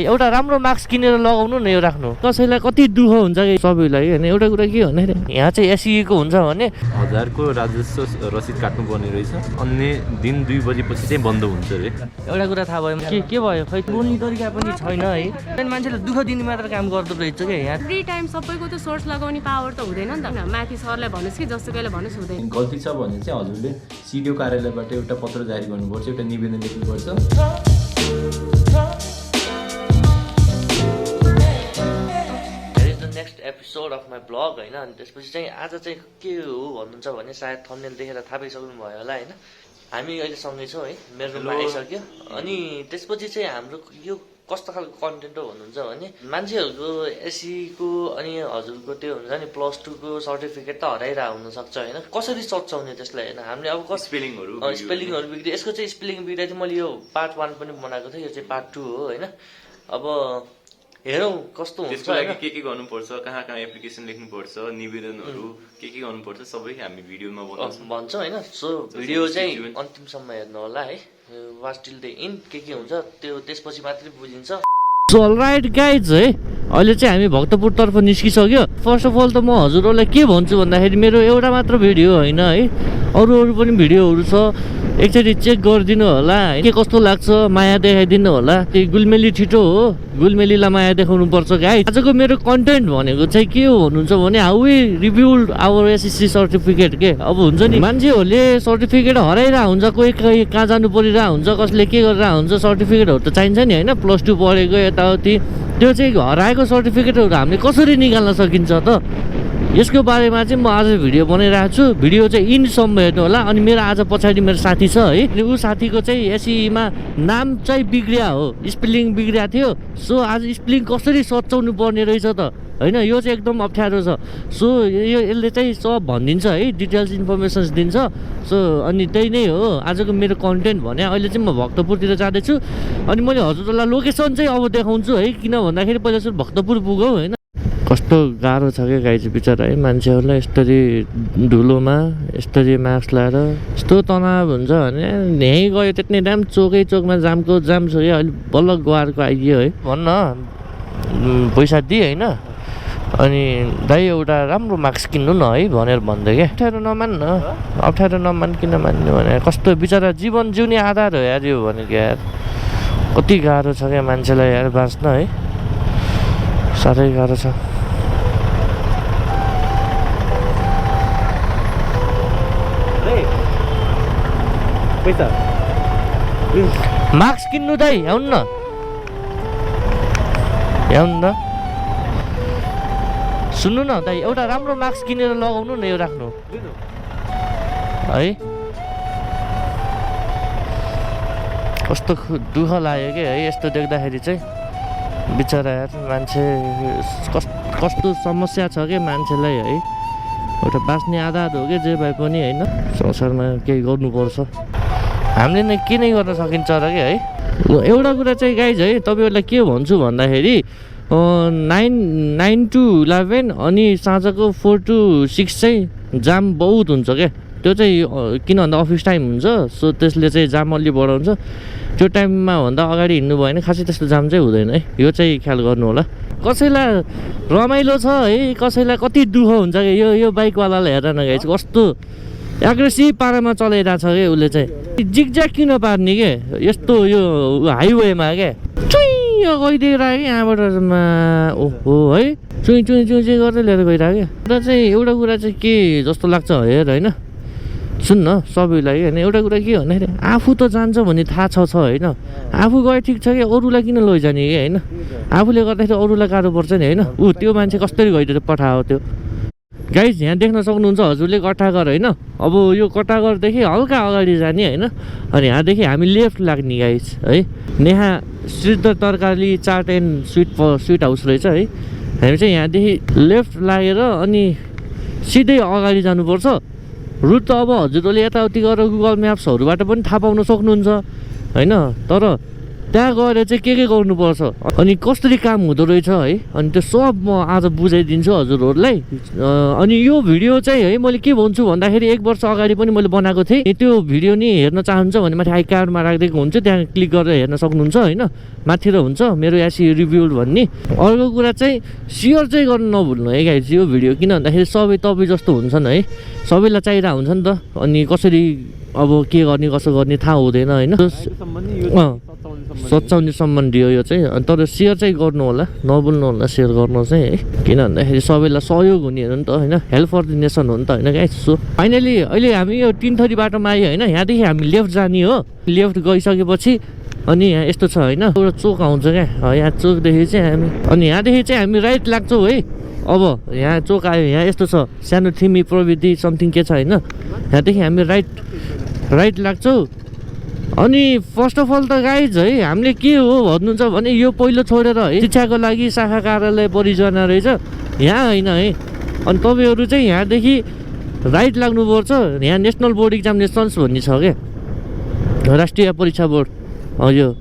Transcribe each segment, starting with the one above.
एउटा राम्रो मास्क किनेर लगाउनु न यो राख्नु कसैलाई कति दुःख हुन्छ कि सबैलाई हैन एउटा कुरा के भन्दाखेरि यहाँ चाहिँ एसईको हुन्छ भने 1000 को राजस्व रसिद काट्नु पर्ने रहेछ अन्य दिन 2 बजेपछि चाहिँ बन्द हुन्छ रे एउटा कुरा थाहा भयो के भयो खै बोल्ने तरिका पनि छैन है मान्छेले दुःख दिने मात्र काम गर्दो रहेछ के यहाँ फ्री टाइम सबैको त सोर्स लगाउने पावर त हुँदैन नि त माथि सरलाई भन्नुस् कि जसुकैले भन्नुस् हुँदैन गल्ती छ भने चाहिँ हजुरले सिडिओ कार्यालयबाट एउटा पत्र जारी गर्नुपर्छ एउटा निवेदन लेख्नुपर्छ next episode of my blog होइन अनि त्यसपछि चाहिँ आज चाहिँ के हो भन्नुहुन्छ भने सायद थम्बनेल देखेर थाहा पाइसक्नु भयो होला होइन हामी अहिले सँगै छौँ है मेरो रुममा आइसक्यो अनि त्यसपछि चाहिँ हाम्रो यो कस्तो खालको कन्टेन्ट हो भन्नुहुन्छ भने मान्छेहरूको एसईको अनि हजुरको त्यो हुन्छ नि +2 को सर्टिफिकेट त हराइरहेको हुनसक्छ होइन कसरी सच्याउने त्यसलाई होइन हामीले अब स्पेलिङहरू बिग्रियो यसको चाहिँ स्पेलिङ बिग्रिएको थियो मैले यो पार्ट 1 पनि बनाएको थिएँ यो चाहिँ पार्ट 2 हो होइन अब हेरौँ कस्तो हुन्छ त्यसको लागि के गर्नुपर्छ कहाँ एप्लिकेसन लेख्नुपर्छ निवेदनहरू के गर्नुपर्छ सबै हामी भिडियोमा भन्छौँ होइन सो भिडियो चाहिँ अन्तिमसम्म हेर्नु होला है वाच टिल द एन्ड के हुन्छ त्यो त्यसपछि मात्रै बुझिन्छ सो अलराइट गाइज है अहिले चाहिँ हामी भक्तपुरतर्फ निस्किसक्यो फर्स्ट अफ अल त म हजुरहरूलाई के भन्छु भन्दाखेरि मेरो एउटा मात्र भिडियो होइन है अरू पनि भिडियोहरू छ एकचोटि चेक गरिदिनु होला के कस्तो लाग्छ माया देखाइदिनु होला त्यो गुलमेली छिटो हो गुलमेलीलाई माया देखाउनु पर्छ गाइज आजको मेरो कन्टेन्ट भनेको चाहिँ के हो भन्नुहुन्छ भने how we reviewed our SSC certificate के अब हुन्छ नि मान्छेहरूले सर्टिफिकेट हराइरहेको हुन्छ कोही कहाँ जानु परिरहेको हुन्छ कसले के गरिरहेको हुन्छ सर्टिफिकेटहरू त चाहिन्छ नि होइन +2 पढेको यताउति त्यो चाहिँ हराएको सर्टिफिकेटहरू हामीले कसरी निकाल्न सकिन्छ त यसको बारेमा चाहिँ म आज भिडियो बनाइरहेको छु भिडियो चाहिँ इन्डसम्म हेर्नु होला अनि मेरो आज पछाडि मेरो साथी छ है अनि ऊ साथीको चाहिँ एसईमा नाम चाहिँ बिग्रिया हो स्पेलिङ बिग्रिया थियो सो आज स्पेलिङ कसरी सच्याउनु पर्ने रहेछ त होइन यो चाहिँ एकदम अप्ठ्यारो छ सो यसले चाहिँ सब भनिदिन्छ है डिटेल्स इन्फर्मेसन्स दिन्छ सो अनि त्यही नै हो आजको मेरो कन्टेन्ट भने अहिले चाहिँ म भक्तपुरतिर जाँदैछु अनि मैले हजुरलाई लोकेसन चाहिँ अब देखाउँछु है किन भन्दाखेरि पहिला सुरु भक्तपुर पुगौँ होइन कस्तो गाह्रो छ क्या गाई चाहिँ बिचरा है मान्छेहरूलाई यसरी धुलोमा यसरी मास्क लाएर यस्तो तनाव हुन्छ भने यहीँ गयो त्यति नै चोकमा जाम छ कि अहिले बल्ल गुहारको आइदियो है भन्न पैसा दिएँ होइन अनि दाइ एउटा राम्रो मास्क किन्नु न है भनेर भन्दै क्या अप्ठ्यारो नमान किन मान्नु भने कस्तो बिचरा जीवन जिउने आधार हो यार यो भनेको यार कति गाह्रो छ क्या मान्छेलाई यार बाँच्न है साह्रै गाह्रो छ मास्क किन्नु दाइ आउनु न सुन्नु न दाइ एउटा राम्रो मास्क किनेर लगाउनु न यो राख्नु है कस्तो दुःख लाग्यो कि है यस्तो देख्दाखेरि चाहिँ बिचरा यार मान्छे कस्तो समस्या छ कि मान्छेलाई है एउटा बाँच्ने आधार हो कि जे भए पनि होइन संसारमा केही गर्नुपर्छ हामीले नै के नै गर्न सकिन्छ र कि है एउटा कुरा चाहिँ गाइज है तपाईँहरूलाई के भन्छु भन्दाखेरि 9 to 11 अनि साँझको 4 to 6 चाहिँ जाम बहुत हुन्छ क्या त्यो चाहिँ किन भन्दा अफिस टाइम हुन्छ सो त्यसले चाहिँ जाम अलि बढाउँछ त्यो टाइममा भन्दा अगाडि हिँड्नु भयो भने खासै त्यस्तो जाम चाहिँ हुँदैन है यो चाहिँ ख्याल गर्नु होला कसैलाई रमाइलो छ है कसैलाई कति दुःख हुन्छ कि यो बाइकवालालाई हेर न गाइज कस्तो एग्रेसिभ पारामा चलाइरहेको छ कि उसले चाहिँ जिगज्याग किन पार्ने के यस्तो यो हाइवेमा क्या चुइँ गइदिएर कि यहाँबाट ओहो है चुइँ गर्दै लिएर गइरहेको क्या र चाहिँ एउटा कुरा चाहिँ के जस्तो लाग्छ हेर होइन सुन्न सबैलाई होइन एउटा कुरा के भन्दाखेरि आफू त जान्छ भन्ने थाहा छ होइन आफू गए ठिक छ कि अरूलाई किन लैजाने कि होइन आफूले गर्दाखेरि अरूलाई गाह्रो पर्छ नि होइन त्यो मान्छे कसरी गइदिएर पठायो त्यो गाइज यहाँ देख्न सक्नुहुन्छ हजुरले कट्टाघर होइन अब यो कट्टाघरदेखि हल्का अगाडि जाने होइन अनि यहाँदेखि हामी लेफ्ट लाग्ने गाइज है नेहा सिद्ध तरकारी चाट एन्ड स्विट हाउस रहेछ है हामी चाहिँ यहाँदेखि लेफ्ट लागेर अनि सिधै अगाडि जानुपर्छ रुट त अब हजुरहरूले यताउति गरेर गुगल म्याप्सहरूबाट पनि थाहा पाउन सक्नुहुन्छ होइन तर त्यहाँ गएर चाहिँ के गर्नुपर्छ अनि कसरी काम हुँदो रहेछ है। अनि त्यो सब म आज बुझाइदिन्छु हजुरहरूलाई। अनि यो भिडियो चाहिँ है मैले के भन्छु भन्दाखेरि 1 वर्ष अगाडि पनि मैले बनाएको थिएँ। त्यो भिडियो नि हेर्न चाहन्छ भने माथि आई कार्डमा राखिदिएको हुन्छ, त्यहाँ क्लिक गरेर हेर्न सक्नुहुन्छ होइन। माथि र हुन्छ मेरो यासी रिभ्यू भन्ने। अर्को कुरा चाहिँ सेयर चाहिँ गर्नु नभुल्नु है गाइज यो भिडियो, किन भन्दाखेरि सबै तपाईँ जस्तो हुन्छन् है, सबैलाई चाहिरहेको हुन्छ नि त। अनि कसरी अब के गर्ने कसो गर्ने थाहा हुँदैन होइन। सच्याउने सम्बन्धी हो यो चाहिँ। तर सेयर चाहिँ गर्नु होला, नभुल्नु होला सेयर गर्नु चाहिँ है, किन भन्दाखेरि सबैलाई सहयोग हुने हो नि त होइन। हेल्प फर द नेसन हो नि त होइन गाइस। सो फाइनली अहिले हामी यो 3 थरी बाटोमा आयो होइन। यहाँदेखि हामी लेफ्ट जाने हो। लेफ्ट गइसकेपछि अनि यहाँ यस्तो छ होइन, एउटा चोक आउँछ क्या, यहाँ चोकदेखि चाहिँ हामी अनि यहाँदेखि चाहिँ हामी राइट लाग्छौँ है। अब यहाँ चोक आयो, यहाँ यस्तो छ सानो थिमी प्रविधि समथिङ के छ होइन। यहाँदेखि हामी राइट लाग्छौँ। अनि फर्स्ट अफ अल त गाइज है हामीले के हो भन्नुहुन्छ भने यो पहिलो छोडेर है शिक्षाको लागि शाखा कार्यालय परियोजना रहेछ यहाँ होइन है। अनि तपाईँहरू चाहिँ यहाँदेखि राइट लाग्नुपर्छ। यहाँ नेसनल बोर्ड एक्जामिनेसन्स भन्ने छ क्या, राष्ट्रिय परीक्षा बोर्ड यो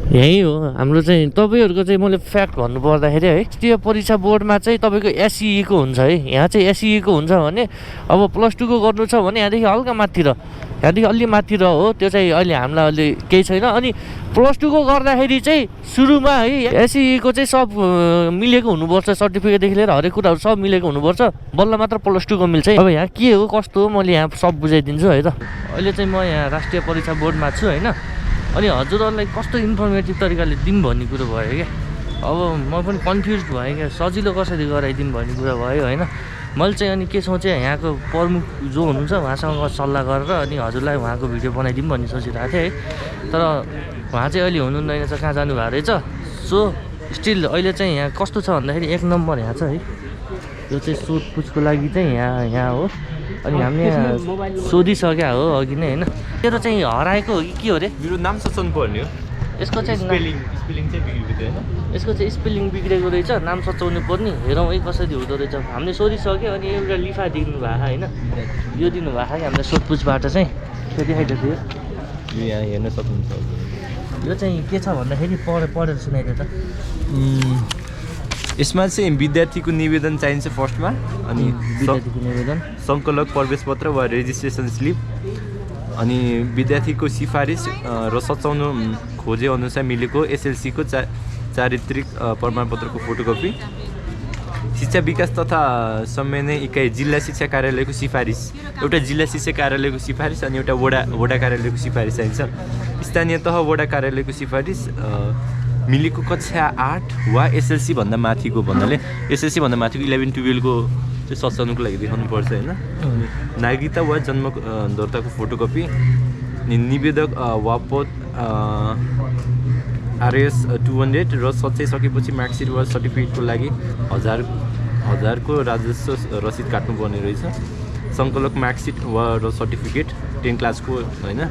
यहीँ हो हाम्रो चाहिँ। तपाईँहरूको चाहिँ मैले फ्याक्ट भन्नु पर्दाखेरि है राष्ट्रिय परीक्षा बोर्डमा चाहिँ तपाईँको एसइईको हुन्छ है। यहाँ चाहिँ एसइईको हुन्छ भने अब +2 को गर्नु छ भने यहाँदेखि हल्का माथि र यहाँदेखि अलि माथि र हो, त्यो चाहिँ अहिले हामीलाई अहिले केही छैन। अनि +2 को गर्दाखेरि चाहिँ सुरुमा है एसइईको चाहिँ सब मिलेको हुनुपर्छ, सर्टिफिकेटदेखि लिएर हरेक कुराहरू सब मिलेको हुनुपर्छ, बल्ल मात्र +2 को मिल्छ है। अब यहाँ के हो कस्तो हो मैले यहाँ सब बुझाइदिन्छु है त। अहिले चाहिँ म यहाँ राष्ट्रिय परीक्षा बोर्डमा छु होइन। अनि हजुरहरूलाई कस्तो इन्फर्मेटिभ तरिकाले दिउँ भन्ने कुरो भयो क्या। अब म पनि कन्फ्युज भएँ क्या, सजिलो कसरी गराइदिउँ भन्ने कुरा भयो होइन। मैले चाहिँ अनि के सोचेँ यहाँको प्रमुख जो हुनुहुन्छ उहाँसँग सल्लाह गरेर अनि हजुरलाई उहाँको भिडियो बनाइदिउँ भन्ने सोचिरहेको थिएँ है। तर उहाँ चाहिँ अहिले हुनुहुँदैन रहेछ, कहाँ जानुभएको रहेछ। सो स्टिल अहिले चाहिँ यहाँ कस्तो छ भन्दाखेरि 1 नम्बर यहाँ छ है। यो चाहिँ सोधपुछको लागि चाहिँ यहाँ हो। अनि हामीले यहाँ सोधिसक्या हो अघि नै होइन। तेरो चाहिँ हराएको हो कि के हो रे? मेरो नाम सचाउनु पर्ने हो। यसको चाहिँ स्पेलिङ चाहिँ बिग्रेको होइन। यसको चाहिँ स्पेलिङ बिग्रेको रहेछ, नाम सचाउनु पर्ने। हेरौँ है कसरी हुँदो रहेछ। हामीले सोधिसक्यो अनि एउटा लिफा दिनुभएको होइन, यो दिनुभएको कि हामीलाई सोधपुछबाट चाहिँ त्यो देखाइदिएको थियो। यो यहाँ हेर्न सक्नुहुन्छ। यो चाहिँ के छ भन्दाखेरि पढेर सुनाइदियो त। यसमा चाहिँ विद्यार्थीको निवेदन चाहिन्छ फर्स्टमा। अनि विद्यार्थीको निवेदन, सङ्कलक प्रवेश पत्र वा रेजिस्ट्रेसन स्लिप, अनि विद्यार्थीको सिफारिस र सचाउन खोजे अनुसार मिलेको एसएलसीको चारित्रिक प्रमाणपत्रको फोटोकपी, शिक्षा विकास तथा समन्वय इकाइ जिल्ला शिक्षा कार्यालयको सिफारिस, एउटा जिल्ला शिक्षा कार्यालयको सिफारिस अनि एउटा वडा कार्यालयको सिफारिस चाहिन्छ। स्थानीय तह वडा कार्यालयको सिफारिस, मिलेको कक्षा 8 वा एसएलसी भन्दा माथिको भन्नाले एसएलसी भन्दा माथिको 11-12 को चाहिँ सचाउनुको लागि देखाउनुपर्छ होइन। नागरिकता वा जन्म दर्ताको फोटोकपी, निवेदक वापत RS 200 र सच्याइसकेपछि मार्कसिट वा सर्टिफिकेटको लागि 1000 को राजस्व रसिद काट्नुपर्ने रहेछ। सङ्कलक मार्कसिट वा र सर्टिफिकेट 10 क्लासको होइन।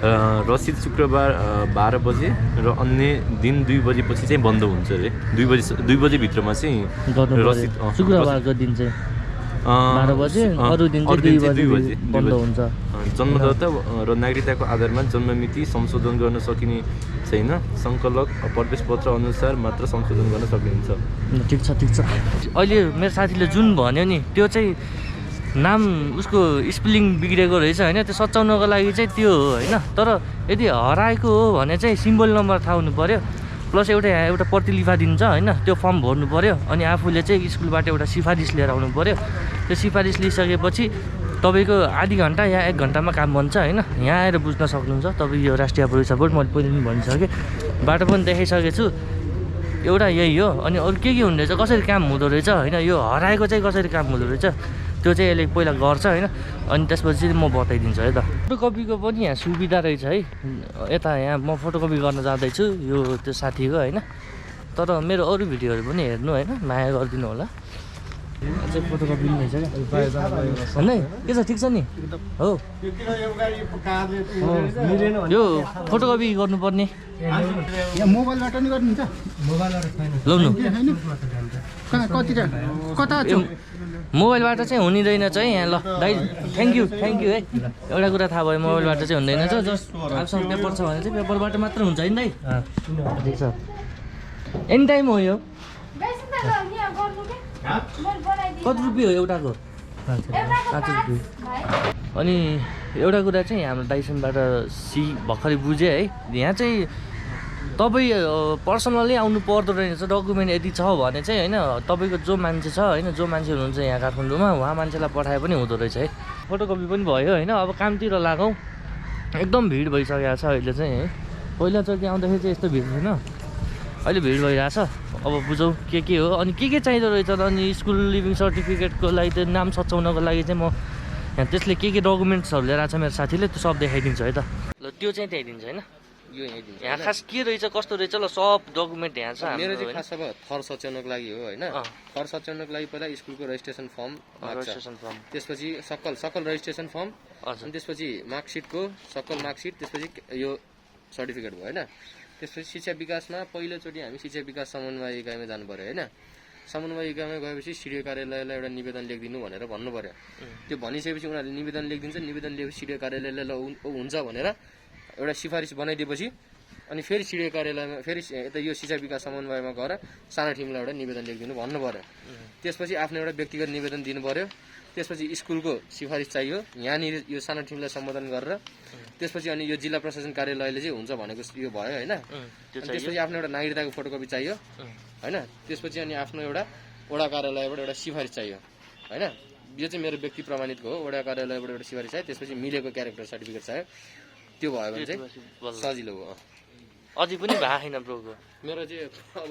रसिद शुक्रबार 12 बजे र अन्य दिन 2 बजेपछि चाहिँ बन्द हुन्छ अरे। 2 बजेभित्रमा चाहिँ रसिद शुक्रबारको दिन चाहिँ 12 बजे, अरू दिन चाहिँ 2 बजे बन्द हुन्छ। जन्मदत्ता र नागरिकताको आधारमा जन्ममिति संशोधन गर्न सकिने छैन। सङ्कलक प्रवेश पत्र अनुसार मात्र संशोधन गर्न सकिन्छ। ठिक छ ठिक छ। अहिले मेरो साथीले जुन भन्यो नि त्यो चाहिँ नाम उसको स्पेलिङ बिग्रेको रहेछ होइन। त्यो सच्याउनको लागि चाहिँ त्यो हो होइन। तर यदि हराएको हो भने चाहिँ सिम्बल नम्बर थाहा हुनु पऱ्यो, प्लस एउटा प्रतिलिफा दिन्छ होइन, त्यो फर्म भर्नु पऱ्यो। अनि आफूले चाहिँ स्कुलबाट एउटा सिफारिस लिएर आउनु पऱ्यो। त्यो सिफारिस लिइसकेपछि तपाईँको आधी घन्टा या 1 घन्टामा काम बन्छ होइन। यहाँ आएर बुझ्न सक्नुहुन्छ। तपाईँ यो राष्ट्रिय परीक्षा बोर्ड मैले पहिले पनि भनिसकेँ, बाटो पनि देखाइसकेको छु। एउटा यही हो। अनि अरू के हुँदो रहेछ, कसरी काम हुँदो रहेछ होइन, यो हराएको चाहिँ कसरी काम हुँदो रहेछ त्यो चाहिँ यसले पहिला गर्छ होइन। अनि त्यसपछि म बताइदिन्छु है त। फोटोकपीको पनि यहाँ सुविधा रहेछ है। यता यहाँ म फोटोकपी गर्न जाँदैछु यो त्यो साथीको होइन। तर मेरो अरू भिडियोहरू पनि हेर्नु होइन, माया गरिदिनु होला। अझै फोटोकपी पनि रहेछ क्या होइन। के छ ठिक छ नि हो। यो फोटोकपी गर्नुपर्ने मोबाइलबाट नि गर्नुहुन्छ? लौ न कता मोबाइलबाट चाहिँ हुँदैन चाहिँ यहाँ ल दाइ थ्याङ्क यू है एउटा कुरा थाहा भयो मोबाइलबाट चाहिँ हुँदैन छ जस्ट आफूसँग पेपर छ भने चाहिँ पेपरबाट मात्र हुन्छ है दाइ ठिक छ एनी टाइम हो यो कति रुपियाँ हो एउटाको 5 रुपियाँ अनि एउटा कुरा चाहिँ हाम्रो दाइसनबाट भर्खरै बुझेँ है यहाँ चाहिँ तपाईँ पर्सनल्ली आउनु पर्दो रहेछ डकुमेन्ट यदि छ भने चाहिँ होइन तपाईँको जो मान्छे छ होइन जो मान्छे हुनुहुन्छ यहाँ काठमाडौँमा उहाँ मान्छेलाई पठाए पनि हुँदो रहेछ है फोटोकपी पनि भयो होइन अब कामतिर लागौँ एकदम भिड भइसकेको छ अहिले चाहिँ है पहिलाचोटि आउँदाखेरि चाहिँ यस्तो भिड थिएन अहिले भिड भइरहेछ अब बुझौँ के हो अनि के चाहिँदो रहेछ अनि स्कुल लिभिङ सर्टिफिकेटको लागि त्यो नाम सचाउनको लागि चाहिँ म यहाँ त्यसले के डकुमेन्ट्सहरू लिएर आएको छ मेरो साथीले त्यो सब देखाइदिन्छ है त ल त्यो चाहिँ त्यहीदिन्छ होइन यहाँ खास के रहेछ कस्तो रहेछ ल सब डकुमेन्ट यहाँ छ मेरो चाहिँ खास अब थर सच्याउनको लागि हो होइन थर सच्याउनको लागि पहिला स्कुलको रेजिस्ट्रेसन फर्म त्यसपछि सकल रेजिस्ट्रेसन फर्म अनि त्यसपछि मार्कसिटको सकल मार्कसिट त्यसपछि यो सर्टिफिकेट भयो होइन त्यसपछि शिक्षा विकासमा पहिलोचोटि हामी शिक्षा विकास समन्वय इकाइमा जानु पर्यो होइन समन्वय इकाइमा गएपछि सिडिओ कार्यालयलाई एउटा निवेदन लेखिदिनु भनेर भन्नु पर्यो त्यो भनिसकेपछि उनीहरूले निवेदन लेखिदिन्छ निवेदन लेखेपछि सिडिओ कार्यालयले ल हुन्छ भनेर एउटा सिफारिस बनाइदिएपछि अनि फेरि सिडिओ कार्यालयमा फेरि यता यो शिक्षा विकास समन्वयमा गएर सानो टिमलाई एउटा निवेदन लेखिदिनु भन्नु पर्यो त्यसपछि आफ्नो एउटा व्यक्तिगत निवेदन दिनु पर्यो त्यसपछि स्कुलको सिफारिस चाहियो यहाँनिर यो सानो टिमलाई सम्बोधन गरेर त्यसपछि अनि यो जिल्ला प्रशासन कार्यालयले चाहिँ हुन्छ भनेको यो भयो होइन त्यसपछि आफ्नो एउटा नागरिकताको फोटोकपी चाहियो होइन त्यसपछि अनि आफ्नो एउटा वडा कार्यालयबाट एउटा सिफारिस चाहियो होइन यो चाहिँ मेरो व्यक्ति प्रमाणितको हो वडा कार्यालयबाट एउटा सिफारिस चाहियो त्यसपछि मिलेको क्यारेक्टर सर्टिफिकेट चाहियो त्यो भयो भने चाहिँ सजिलो हो अझै पनि भएको छैन ब्रोको मेरो चाहिँ अब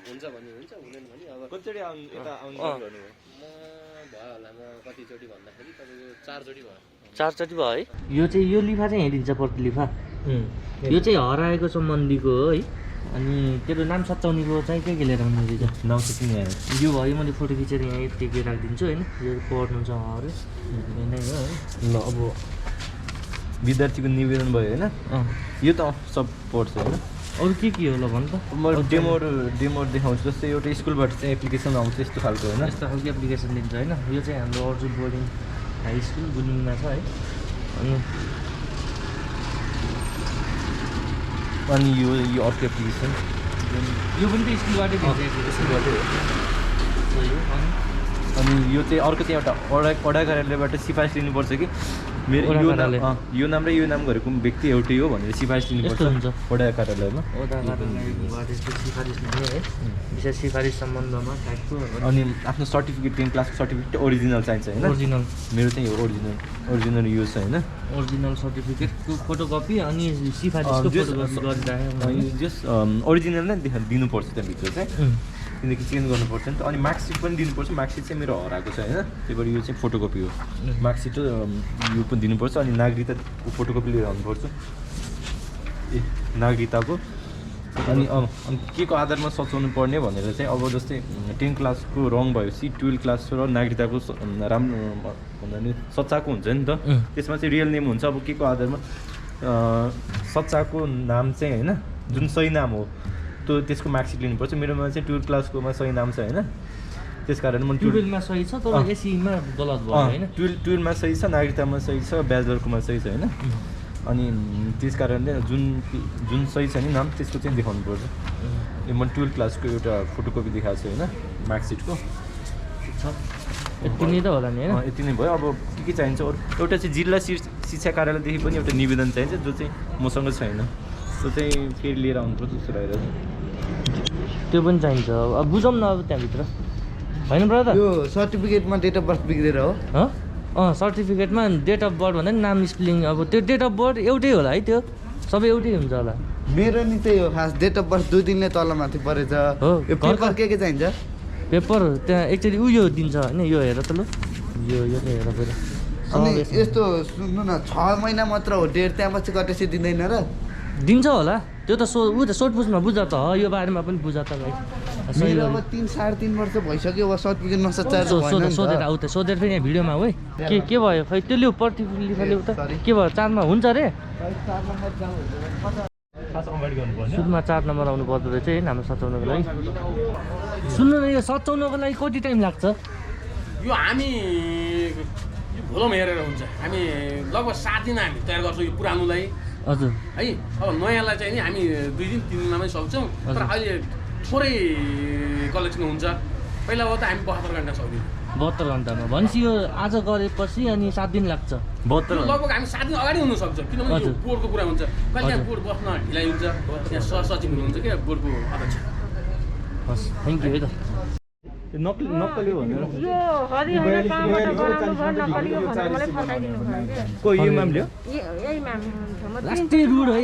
हुन्छ भने हुन्छ हुँदैन भने अब कतिचोटि भयो होला म कतिचोटि भन्दाखेरि तपाईँको 4 चोटि भयो 4 चोटि भयो है यो चाहिँ यो लिफा चाहिँ हेरिन्छ प्रतिलिफा यो चाहिँ हराएको सम्बन्धीको हो है अनि तेरो नाम सचाउनेको चाहिँ के लिएर आउनु रहेछ नाम सचिने यो भयो मैले फोटो खिचेर यहाँ टेके राखिदिन्छु होइन यो पढ्नु छ उहाँहरू नै हो है ल अब विद्यार्थीको निवेदन भयो होइन यो त सब पढ्छ होइन अरू के हो ल भन् त म डेमोहरू देखाउँछु जस्तै एउटा स्कुलबाट चाहिँ एप्लिकेसन आउँछ यस्तो खालको होइन यस्तो खालको एप्लिकेसन दिन्छ होइन यो चाहिँ हाम्रो अर्जुन बोर्डिङ हाई स्कुल गुनिङमा छ है अनि यो अर्को एप्लिकेसन यो पनि त स्कुलबाटै दिन्छ स्कुलबाटै हो अनि यो चाहिँ अर्को चाहिँ एउटा वडा कार्यालयबाट सिफारिस लिनुपर्छ कि मेरो यो नाम र यो नाम गरेको व्यक्ति एउटै हो भनेर सिफारिस लिनुपर्छ वडा कार्यालयमा सिफारिस लिने है विशेष सिफारिस सम्बन्धमा टाइपको अनि आफ्नो सर्टिफिकेट 10 क्लासको सर्टिफिकेट ओरिजिनल चाहिन्छ होइन ओरिजिनल मेरो चाहिँ हो ओरिजिनल युज छ होइन ओरिजिनल सर्टिफिकेटको फोटोकपी अनि सिफारिसको फोटोकपी गरिराखेँ जस ओरिजिनल नै दिनुपर्छ त्यहाँभित्र चाहिँ किनकि चेन्ज गर्नुपर्छ नि त अनि मार्कसिट पनि दिनुपर्छ मार्कसिट चाहिँ मेरो हराएको छ होइन त्यही भएर यो चाहिँ फोटोकपी हो मार्कसिट यो पनि दिनुपर्छ अनि नागरिकताको फोटोकपी लिएर आउनुपर्छ नागरिकताको अनि के को आधारमा सचाउनु पर्ने भनेर चाहिँ अब जस्तै 10 क्लासको रङ भएपछि 12 क्लास र नागरिकताको राम्रो भन्दा नि सच्चाको हुन्छ नि त त्यसमा चाहिँ रियल नेम हुन्छ अब के को आधारमा सच्चाको नाम चाहिँ होइन जुन सही नाम हो त्यो त्यसको मार्कसिट लिनुपर्छ मेरोमा चाहिँ 12 क्लासकोमा सही नाम छ होइन त्यसकारण म 12मा सही छ तर एसीमा गलत भयो होइन 12मा सही छ नागरिकतामा सही छ ब्याचलरकोमा सही छ होइन अनि त्यस कारणले जुन सही छ नि नाम त्यसको चाहिँ देखाउनु पर्छ म 12 क्लासको एउटा फोटोकपी देखाएको छु होइन मार्कसिटको यति नै त होला नि होइन यति नै भयो अब के चाहिन्छ एउटा चाहिँ जिल्ला शिक्षा कार्यालयदेखि पनि एउटा निवेदन चाहिन्छ जो चाहिँ मसँग छैन त्यो चाहिँ फेरि लिएर आउनुपर्छ जस्तो भइरहेछ त्यो पनि चाहिन्छ अब बुझौँ न अब त्यहाँभित्र होइन brother yo सर्टिफिकेटमा date of birth बिग्रेर हो सर्टिफिकेटमा डेट अफ बर्थ भन्दा नि नाम स्पेलिङ अब त्यो डेट अफ बर्थ एउटै होला है त्यो सबै एउटै हुन्छ होला मेरो नि त्यही हो खास डेट अफ बर्थ 2 दिनले तलमाथि परेछ हो यो पेपर के चाहिन्छ पेपर त्यहाँ एकचोटि उयो दिन्छ होइन यो हेर त ल यो चाहिँ हेर फेरि अनि यस्तो सुन्नु न 6 महिना मात्र हो डेट त्यहाँपछि कटेसी दिँदैन र दिन्छ होला त्यो त सोधपुछमा बुझ त यो बारेमा पनि बुझ त भाइ अब 3-3.5 वर्ष भइसक्यो अब सर्टिफिकेट नसचाएर सोधेर आऊ त सोधेर फेरि यहाँ भिडियोमा हो के भयो खै त्यो ल्याउ प्रतिलिफा ल्याउ त के भयो 4मा हुन्छ रे सुरुमा 4 नम्बर आउनु पर्दो रहेछ है नाम सचाउनको लागि सुन्नु न यो सचाउनको लागि कति टाइम लाग्छ यो हामी यो भोलम हेरेर हुन्छ हामी लगभग 7 दिन हामी तयार गर्छौँ यो पुरानोलाई हजुर है अब नयाँलाई चाहिँ नि हामी 2 दिन 3 दिनमा पनि सक्छौँ तर अहिले थोरै कलेक्सन हुन्छ पहिला हो त हामी 72 घन्टा सक्दिनँ 72 घन्टामा भनेपछि यो आज गरेपछि अनि 7 दिन लाग्छ 72 लगभग हामी 7 दिन अगाडि हुन सक्छ किनभने यो बोर्डको कुरा हुन्छ कहिले त्यहाँ बोर्ड बस्न ढिलाइ हुन्छ त्यहाँ सहसचिव हुनुहुन्छ क्या बोर्डको अध्यक्ष हस् थ्याङ्क यू है त नक्कली भनेर यो हरि होइन कहाँबाट बनाउनु भयो नकली हो भनेर मलाई फर्काइदिनु भयो के को यो म्यामले हो यही म्याम हुनुहुन्थ्यो म लास्टै रुड है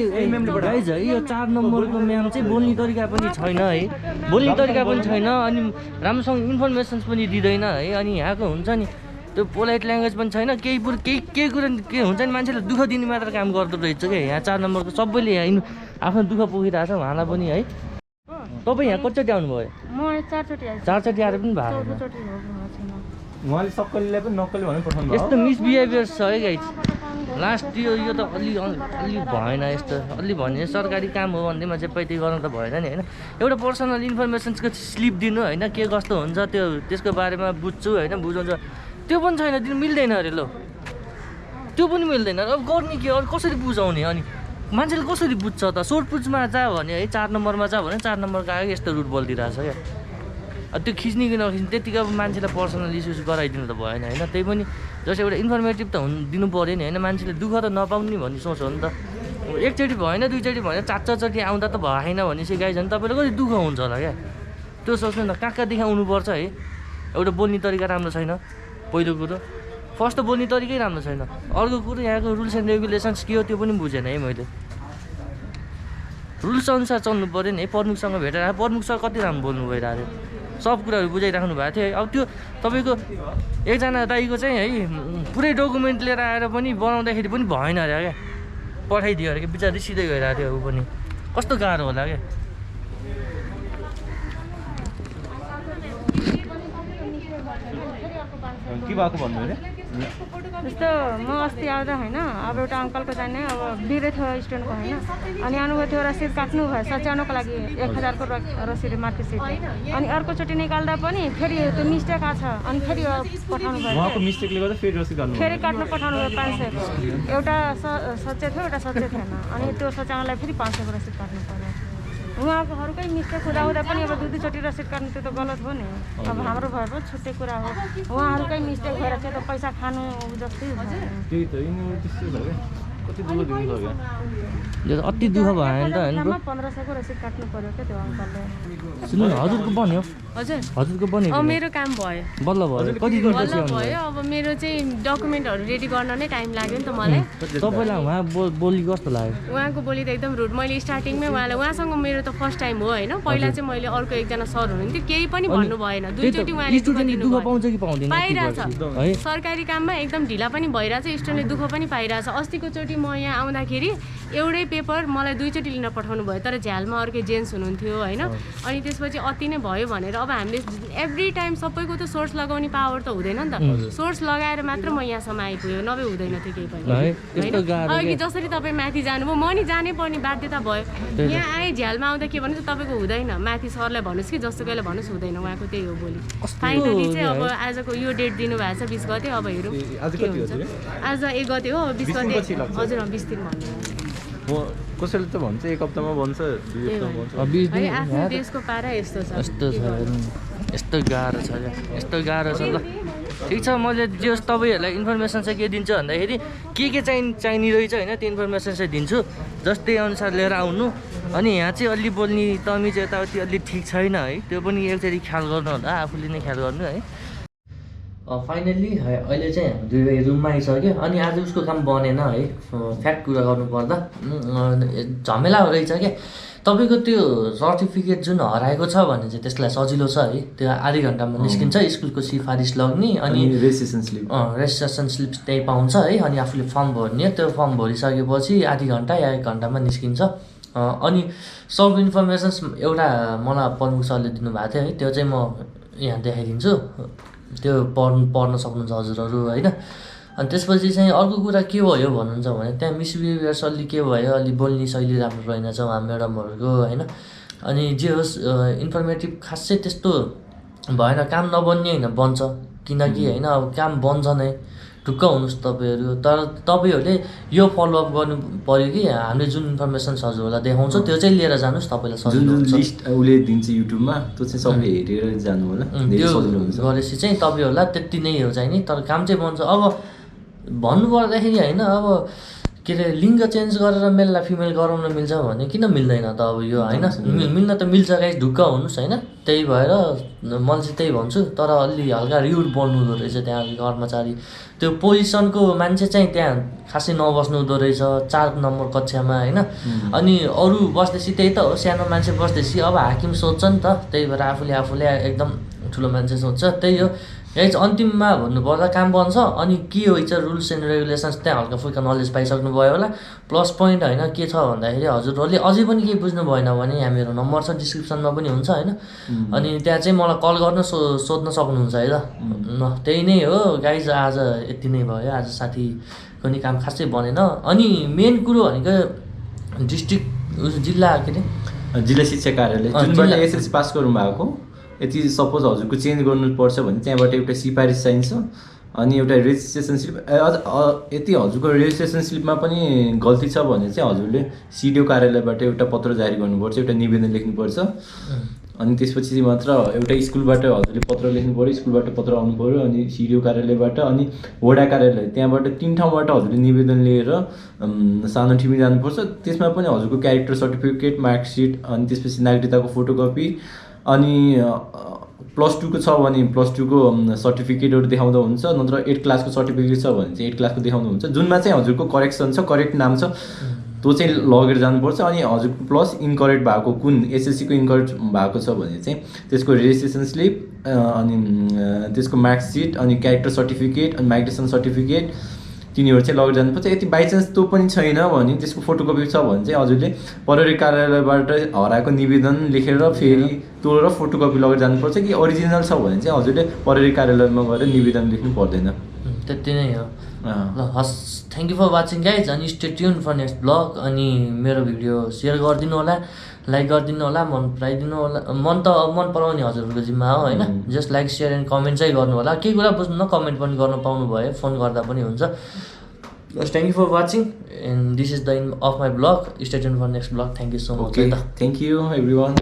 गाइज है यो 4 नम्बरको म्याम चाहिँ बोल्ने तरिका पनि छैन है बोल्ने तरिका पनि छैन अनि राम्रोसँग इन्फर्मेसन्स पनि दिँदैन है अनि यहाँको हुन्छ नि त्यो पोलाइट ल्याङ्ग्वेज पनि छैन केही कुरा के हुन्छ नि मान्छेले दुःख दिने मात्र काम गर्दो रहेछ क्या यहाँ 4 नम्बरको सबैले यहाँ आफ्नो दुःख पोखिरहेको छ उहाँलाई पनि है तपाईँ यहाँ कतिचोटि आउनुभयो म 4 चोटि आएँ 4 चोटि आएर पनि भएको 14 चोटि हो छैन उहाँले सक्कलीलाई पनि नक्कली भनेर पठाउनु भयो यस्तो मिसबिहेभियर्स छ है गाइज लास्ट यो त अलि भएन यस्तो अलि भने सरकारी काम हो भन्दैमा चाहिँ पैँती गर्नु त भएन नि होइन एउटा पर्सनल इन्फर्मेसन्सको स्लिप दिनु होइन के कस्तो हुन्छ त्यसको बारेमा बुझ्छु होइन बुझाउँछ त्यो पनि छैन दिनु मिल्दैन अरे ल त्यो पनि मिल्दैन अब गर्ने के अरू कसरी बुझाउने अनि मान्छेले कसरी बुझ्छ त सोर्टपुचमा जा भने है 4 नम्बरमा जा भने 4 नम्बरको आगे यस्तो रुट बोलिदिरहेछ क्या त्यो खिच्ने कि नखिच्ने त्यतिकै अब मान्छेलाई पर्सनल इस्युज गराइदिनु त भएन होइन त्यही पनि जस्तो एउटा इन्फर्मेटिभ त दिनु पऱ्यो नि होइन मान्छेले दुःख त नपाउने भन्ने सोच हो नि त एकचोटि भएन दुईचोटि भएन 4-4 आउँदा त भएन भनेपछि गाइज भने तपाईँले कति दुःख हुन्छ होला क्या त्यो सोच्नु न कहाँ आउनुपर्छ है एउटा बोल्ने तरिका राम्रो छैन पहिलो कुरो फर्स्ट त बोल्ने तरिकै राम्रो छैन अर्को कुरो यहाँको रुल्स एन्ड रेगुलेसन्स के हो त्यो पनि बुझेन है मैले रुल्स अनुसार चल्नु पऱ्यो नि है प्रमुखसँग भेटेर प्रमुखसँग कति राम्रो बोल्नु भइरहेको थियो सब कुराहरू बुझाइराख्नु भएको थियो है अब त्यो तपाईँको एकजना दाइको चाहिँ है पुरै डकुमेन्ट लिएर आएर पनि बनाउँदाखेरि पनि भएन अरे क्या पठाइदियो अरे क्या बिचरा सिधै गइरहेको थियो ऊ पनि कस्तो गाह्रो होला क्या के भएको भन्नु अरे जस्तो म अस्ति आउँदा होइन अब एउटा अङ्कलको जाने अब बिग्रेको थियो स्टुडेन्टको होइन अनि आउनुभयो थियो रसिद काट्नु भयो सच्याउनको लागि 1000 को रसिद मार्केट सिट अनि अर्कोचोटि निकाल्दा पनि फेरि त्यो मिस्टेक आएको छ अनि फेरि पठाउनु भयो उहाँको मिस्टेकले गर्दा फेरि रसिद गर्नु फेरि काट्नु पठाउनु भयो 500 को एउटा सच्चे थियो एउटा सच्चे थिएन अनि त्यो सच्याउनलाई फेरि 500 को रसिद काट्नु पर्यो उहाँकोहरूकै मिस्टेक हुँदा पनि अब 2-2 रसिद काट्नु त्यो त गलत हो नि अब हाम्रो भए पनि छुट्टै कुरा हो उहाँहरूकै मिस्टेक भएर चाहिँ त पैसा खानु जस्तै त्यही त यिनीहरू त्यस्तै भयो कति दुःख दिनु लाग्यो यो त अति दुःख भयो नि त होइन 1500 को रसिद काट्नु पर्यो क्या त्यो अङ्कलले सुन्नु हजुरको बन्यो हजुरको बन्यो अब मेरो काम भयो बल्ल भयो कति दिन पछि बल्ल भयो अब मेरो चाहिँ डकुमेन्टहरू रेडी गर्न नै टाइम लाग्यो नि त मलाई तपाईँलाई उहाँ बोली कस्तो लाग्यो उहाँको बोली त एकदम रुड मैले स्टार्टिङमै उहाँसँग मेरो त फर्स्ट टाइम हो होइन पहिला चाहिँ मैले अर्को एकजना सर हुनुहुन्थ्यो केही पनि भन्नु भएन दुईचोटि उहाँले दुःख पाउँछ कि पाउँदैन पाइरहेछ सरकारी काममा एकदम ढिला पनि भइरहेछ स्टुडेन्टले दुःख पनि पाइरहेछ अस्तिको चोटि म यहाँ आउँदाखेरि एउटै पेपर मलाई दुईचोटि लिन पठाउनु भयो तर झ्यालमा अर्कै जेन्ट्स हुनुहुन्थ्यो होइन अनि त्यसपछि अति नै भयो भनेर अब हामीले एभ्री टाइम सबैको त सोर्स लगाउने पावर त हुँदैन नि त सोर्स लगाएर मात्र म यहाँसम्म आइपुग्यो नभए हुँदैन थियो केही पनि अघि जसरी तपाईँ माथि जानुभयो म नि जानै पर्ने बाध्यता भयो यहाँ आएँ झ्यालमा आउँदा के भन्नु तपाईँको हुँदैन माथि सरलाई भन्नुहोस् कि जस्तो कहिले भन्नुहोस् हुँदैन उहाँको त्यही हो बोली फाइनली चाहिँ अब आजको यो डेट दिनुभएको छ 20 गते अब हेरौँ के हुन्छ आज 1 गते हो 20 गते हजुर 20 दिन भन्नु कसैले त भन्छ 1 हप्तामा भन्छ 2 हप्तामा भन्छ आफ्नो देशको पारा यस्तो छ यस्तो गाह्रो छ क्या यस्तो गाह्रो छ ल ठिक छ मैले जे होस् तपाईँहरूलाई इन्फर्मेसन चाहिँ के दिन्छु भन्दाखेरि के चाहिने रहेछ होइन त्यो इन्फर्मेसन चाहिँ दिन्छु जस्तै अनुसार लिएर आउनु अनि यहाँ चाहिँ अलि बोल्ने तमिज यताउति अलि ठिक छैन है त्यो पनि एकचोटि ख्याल गर्नु होला आफूले नै ख्याल गर्नु है फाइनल्ली अहिले चाहिँ हामी दुई रुममा आइसक्यो अनि आज उसको काम बनेन है फ्याक्ट कुरा गर्नुपर्दा झमेला रहेछ क्या तपाईँको त्यो सर्टिफिकेट जुन हराएको छ भने चाहिँ त्यसलाई सजिलो छ है त्यो आधी घन्टामा निस्किन्छ स्कुलको सिफारिस लग्ने अनि रेजिस्ट्रेसन स्लिप त्यही पाउँछ है अनि आफूले फर्म भर्ने त्यो फर्म भरिसकेपछि आधी घन्टा या 1 घन्टामा निस्किन्छ अनि सब इन्फर्मेसन्स एउटा मलाई प्रमुख सरले दिनुभएको थियो है त्यो चाहिँ म यहाँ देखाइदिन्छु त्यो पढ्न सक्नुहुन्छ हजुरहरू होइन अनि त्यसपछि चाहिँ अर्को कुरा के भयो भन्नुहुन्छ भने त्यहाँ मिसबिहेभियर्स अलि के भयो अलि बोल्ने शैली राम्रो रहेनछ उहाँ म्याडमहरूको होइन अनि जे होस् इन्फर्मेटिभ खासै त्यस्तो भएन काम नबन्ने होइन बन्छ किनकि होइन अब काम बन्छ नै ढुक्क हुनुहोस् तपाईँहरू तर तपाईँहरूले यो फलोअप गर्नु पऱ्यो कि हामीले जुन इन्फर्मेसन हजुरहरूलाई देखाउँछ त्यो चाहिँ लिएर जानुहोस् तपाईँलाई सजिलो हुन्छ लिस्ट उसले दिन्छ युट्युबमा त्यो चाहिँ सबले हेरेर जानु होला धेरै सजिलो हुन्छ गरेपछि चाहिँ तपाईँहरूलाई त्यति नै हो चाहिँ नि तर काम चाहिँ बन्छ अब भन्नुपर्दाखेरि होइन अब के अरे लिङ्ग चेन्ज गरेर मेललाई फिमेल गराउन मिल्छ भने किन मिल्दैन त अब यो होइन मिल्न त मिल्छ गाइस ढुक्क हुनुहोस् होइन त्यही भएर मैले चाहिँ त्यही भन्छु तर अलि हल्का रिउड बन्नु हुँदो रहेछ त्यहाँ कर्मचारी त्यो पोजिसनको मान्छे चाहिँ त्यहाँ खासै नबस्नु हुँदो रहेछ 4 नम्बर कक्षामा होइन अनि अरू बस्दैछ त्यही त हो सानो मान्छे बस्दैछ अब हाकिम सोध्छ नि त त्यही भएर आफूले एकदम ठुलो मान्छे सोध्छ त्यही हो यही अन्तिममा भन्नुपर्दा काम बन्छ अनि के हुन्छ रुल्स एन्ड रेगुलेसन्स त्यहाँ हल्का फुल्का नलेज पाइसक्नु भयो होला प्लस पोइन्ट होइन के छ भन्दाखेरि हजुरहरूले अझै पनि केही बुझ्नु भएन भने यहाँ मेरो नम्बर छ डिस्क्रिप्सनमा पनि हुन्छ होइन अनि त्यहाँ चाहिँ मलाई कल गर्न सोध्न सक्नुहुन्छ है त ल त्यही नै हो गाइज आज यति नै भयो आज साथीको नि काम खासै बनेन अनि मेन कुरो भनेको डिस्ट्रिक्ट जिल्ला के अरे जिल्ला शिक्षा कार्यालय जुनबाट एसएलसी पास गर्नुभएको यदि सपोज हजुरको चेन्ज गर्नुपर्छ भने त्यहाँबाट एउटा सिफारिस चाहिन्छ अनि एउटा रेजिस्ट्रेसन स्लिप यदि हजुरको रेजिस्ट्रेसन स्लिपमा पनि गल्ती छ भने चाहिँ हजुरले सिडिओ कार्यालयबाट एउटा पत्र जारी गर्नुपर्छ एउटा निवेदन लेख्नुपर्छ अनि त्यसपछि मात्र एउटा स्कुलबाट हजुरले पत्र लेख्नु पऱ्यो स्कुलबाट पत्र आउनु पऱ्यो अनि सिडिओ कार्यालयबाट अनि वडा कार्यालय त्यहाँबाट 3 ठाउँबाट हजुरले निवेदन लिएर सानो टिमी जानुपर्छ त्यसमा पनि हजुरको क्यारेक्टर सर्टिफिकेट मार्कसिट अनि त्यसपछि नागरिकताको फोटोकपी अनि +2 को छ भने +2 को सर्टिफिकेटहरू देखाउँदा हुन्छ नत्र 8 क्लासको सर्टिफिकेट छ भने चाहिँ 8 क्लासको देखाउँदा हुन्छ जुनमा चाहिँ हजुरको करेक्सन छ करेक्ट नाम छ त्यो चाहिँ लगेर जानुपर्छ अनि हजुरको प्लस इन्करेक्ट भएको कुन एसएलसीको इन्करेक्ट भएको छ भने चाहिँ त्यसको रेजिस्ट्रेसन स्लिप अनि त्यसको मार्कसिट अनि क्यारेक्टर सर्टिफिकेट अनि माइग्रेसन सर्टिफिकेट तिनीहरू चाहिँ लगेर जानुपर्छ यदि बाइचान्स त्यो पनि छैन भने त्यसको फोटोकपी छ भने चाहिँ हजुरले प्रहरी कार्यालयबाट हराएको निवेदन लेखेर फेरि त्यो र फोटोकपी लगेर जानुपर्छ कि ओरिजिनल छ भने चाहिँ हजुरले प्रहरी कार्यालयमा गएर निवेदन लेख्नु पर्दैन त्यति नै हो ल हस् thank you for watching guys अनि stay tuned for next vlog अनि मेरो भिडियो सेयर गरिदिनु होला लाइक गरिदिनु होला मन पराइदिनु होला मन पराउने हजुरहरूको जिम्मा हो होइन just like share and comment चाहिँ गर्नु होला केही कुरा बुझ्नु न कमेन्ट पनि गर्न पाउनु भयो फोन गर्दा पनि हुन्छ Just thank you for watching and this is the end of my vlog. Stay tuned for next vlog. Thank you so much. Okay, thank you everyone.